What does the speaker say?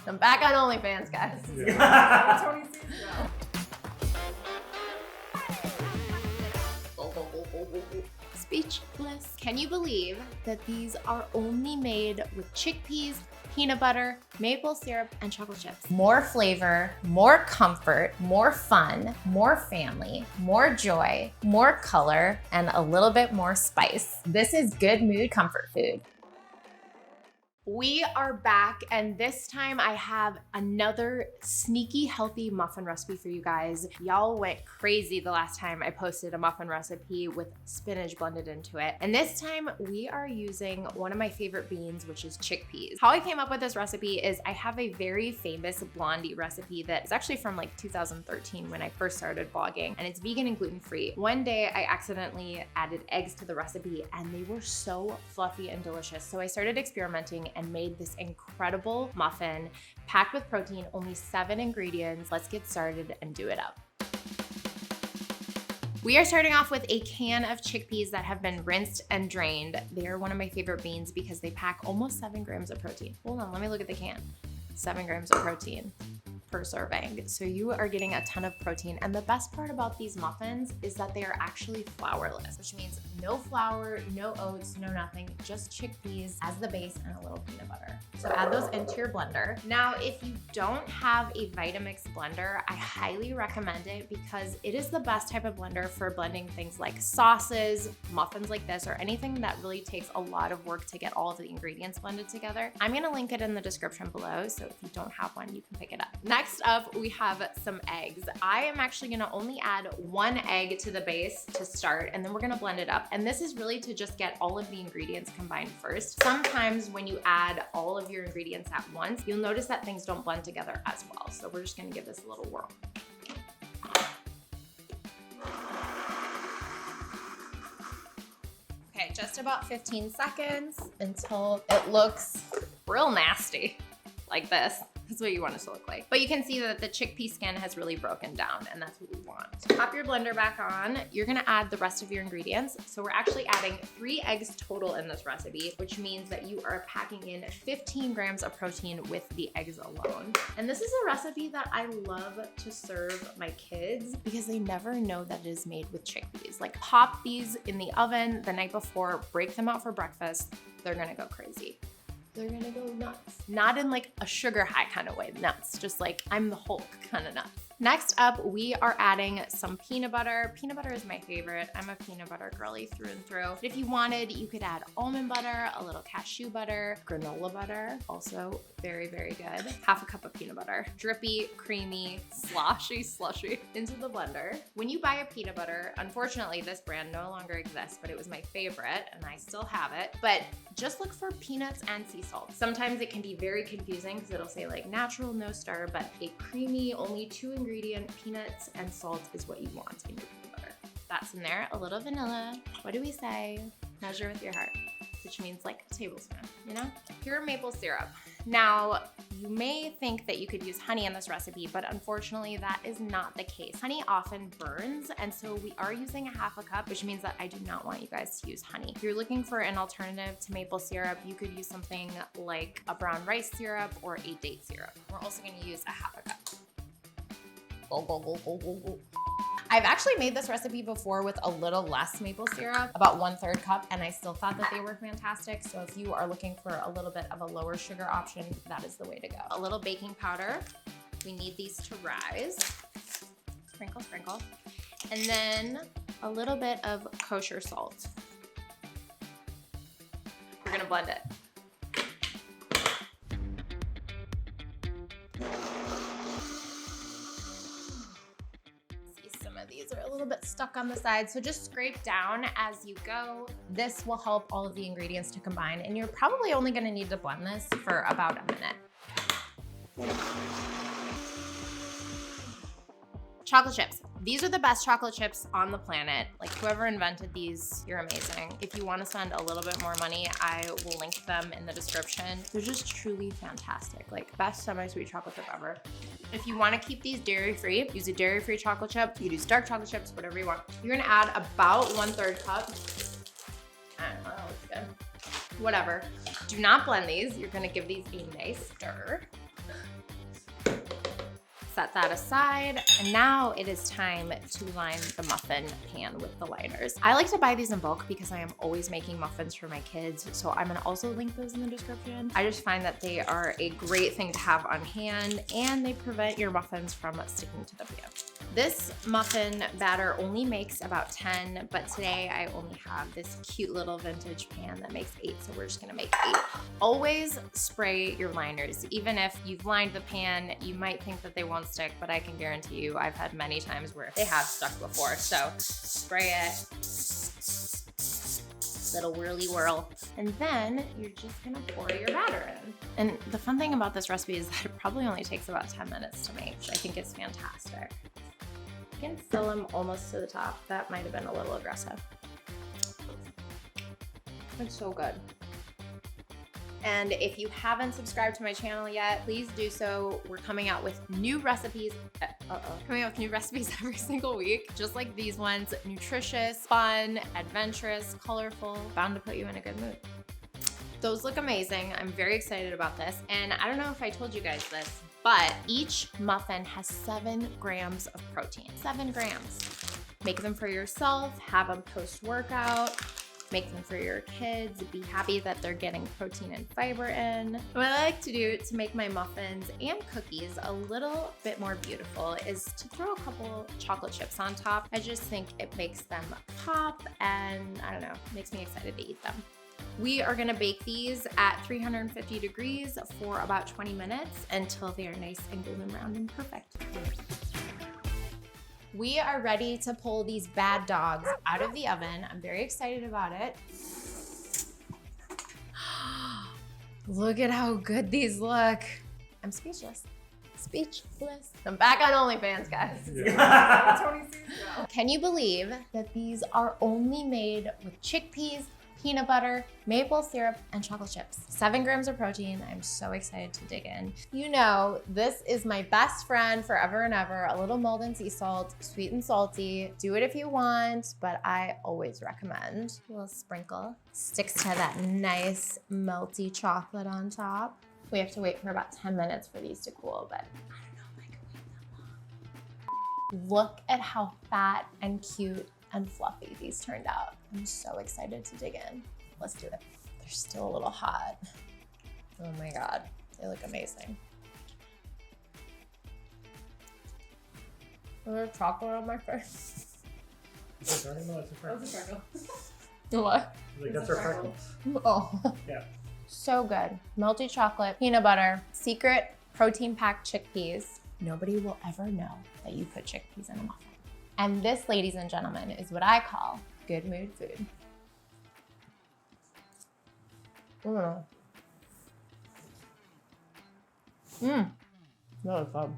I'm back on OnlyFans, guys. Speechless. Can you believe that these are only made with chickpeas, peanut butter, maple syrup, and chocolate chips? More flavor, more comfort, more fun, more family, more joy, more color, and a little bit more spice. This is good mood comfort food. We are back, and this time I have another sneaky healthy muffin recipe for you guys. Y'all went crazy the last time I posted a muffin recipe with spinach blended into it. And this time we are using one of my favorite beans, which is chickpeas. How I came up with this recipe is I have a very famous blondie recipe that is actually from like 2013 when I first started blogging, and it's vegan and gluten-free. One day I accidentally added eggs to the recipe and they were so fluffy and delicious. So I started experimenting and made this incredible muffin packed with protein, only 7 ingredients. Let's get started and do it up. We are starting off with a can of chickpeas that have been rinsed and drained. They are one of my favorite beans because they pack almost 7 grams of protein. Hold on, let me look at the can. 7 grams of protein per serving. So you are getting a ton of protein. And the best part about these muffins is that they are actually flourless, which means no flour, no oats, no nothing, just chickpeas as the base and a little peanut butter. So add those into your blender. Now, if you don't have a Vitamix blender, I highly recommend it because it is the best type of blender for blending things like sauces, muffins like this, or anything that really takes a lot of work to get all of the ingredients blended together. I'm gonna link it in the description below, so if you don't have one, you can pick it up. Next up, we have some eggs. I am actually gonna only add 1 egg to the base to start, and then we're gonna blend it up. And this is really to just get all of the ingredients combined first. Sometimes when you add all of your ingredients at once, you'll notice that things don't blend together as well. So we're just gonna give this a little whirl. Okay, just about 15 seconds until it looks real nasty, like this. That's what you want it to look like. But you can see that the chickpea skin has really broken down, and that's what we want. Pop your blender back on. You're gonna add the rest of your ingredients. So we're actually adding 3 eggs total in this recipe, which means that you are packing in 15 grams of protein with the eggs alone. And this is a recipe that I love to serve my kids because they never know that it is made with chickpeas. Like, pop these in the oven the night before, break them out for breakfast. They're gonna go crazy. They're gonna go nuts. Not in like a sugar high kind of way, nuts, just like I'm the Hulk kind of nuts. Next up, we are adding some peanut butter. Peanut butter is my favorite. I'm a peanut butter girly through and through. But if you wanted, you could add almond butter, a little cashew butter, granola butter, also very, very good. Half a cup of peanut butter. Drippy, creamy, slushy into the blender. When you buy a peanut butter, unfortunately this brand no longer exists, but it was my favorite and I still have it. But just look for peanuts and sea salt. Sometimes it can be very confusing because it'll say like natural, no star, but a creamy, only 2 ingredient peanuts and salt is what you want in your peanut butter. That's in there. A little vanilla. What do we say? Measure with your heart, which means like a tablespoon, you know? Pure maple syrup. Now, you may think that you could use honey in this recipe, but unfortunately that is not the case. Honey often burns, and so we are using a half a cup, which means that I do not want you guys to use honey. If you're looking for an alternative to maple syrup, you could use something like a brown rice syrup or a date syrup. We're also gonna use a half a cup. I've actually made this recipe before with a little less maple syrup, about 1/3 cup, and I still thought that they were fantastic. So if you are looking for a little bit of a lower sugar option, that is the way to go. A little baking powder. We need these to rise. Sprinkle, sprinkle. And then a little bit of kosher salt. We're gonna blend it. These are a little bit stuck on the side, so just scrape down as you go. This will help all of the ingredients to combine, and you're probably only gonna need to blend this for about a minute. Chocolate chips. These are the best chocolate chips on the planet. Like, whoever invented these, you're amazing. If you want to spend a little bit more money, I will link them in the description. They're just truly fantastic. Like, best semi-sweet chocolate chip ever. If you want to keep these dairy-free, use a dairy-free chocolate chip. You can use dark chocolate chips, whatever you want. You're gonna add about 1/3 cup. I don't know, it's good. Whatever. Do not blend these. You're gonna give these a nice stir. Set that aside, and now it is time to line the muffin pan with the liners. I like to buy these in bulk because I am always making muffins for my kids, so I'm gonna also link those in the description. I just find that they are a great thing to have on hand, and they prevent your muffins from sticking to the pan. This muffin batter only makes about 10, but today I only have this cute little vintage pan that makes 8, so we're just gonna make 8. Always spray your liners. Even if you've lined the pan, you might think that they won't stick, but I can guarantee you I've had many times where they have stuck before. So spray it, little whirly whirl, and then you're just gonna pour your batter in. And the fun thing about this recipe is that it probably only takes about 10 minutes to make, which I think is fantastic. You can fill them almost to the top. That might have been a little aggressive. It's so good. And if you haven't subscribed to my channel yet, please do so. We're coming out with new recipes. Coming out with new recipes every single week, just like these ones. Nutritious, fun, adventurous, colorful, bound to put you in a good mood. Those look amazing. I'm very excited about this. And I don't know if I told you guys this, but each muffin has 7 grams of protein. 7 grams. Make them for yourself, have them post-workout. Make them for your kids, be happy that they're getting protein and fiber in. What I like to do to make my muffins and cookies a little bit more beautiful is to throw a couple chocolate chips on top. I just think it makes them pop, and I don't know, makes me excited to eat them. We are gonna bake these at 350 degrees for about 20 minutes until they are nice and golden brown and perfect. We are ready to pull these bad dogs out of the oven. I'm very excited about it. Look at how good these look. I'm speechless. Speechless. I'm back on OnlyFans, guys. Yeah. Can you believe that these are only made with chickpeas, peanut butter, maple syrup, and chocolate chips? 7 grams of protein. I'm so excited to dig in. You know, this is my best friend forever and ever, a little Malden sea salt, sweet and salty. Do it if you want, but I always recommend. A little sprinkle. Sticks to that nice melty chocolate on top. We have to wait for about 10 minutes for these to cool, but I don't know if I can wait that long. Look at how fat and cute and fluffy these turned out. I'm so excited to dig in. Let's do it. They're still a little hot. Oh my God, they look amazing. There's chocolate on my face. Is it no, it's a freckle. That's a freckle. What? Like, that's our freckles. Oh. Yeah. So good. Melty chocolate, peanut butter, secret protein-packed chickpeas. Nobody will ever know that you put chickpeas in a muffin. And this, ladies and gentlemen, is what I call good mood food. That was fun.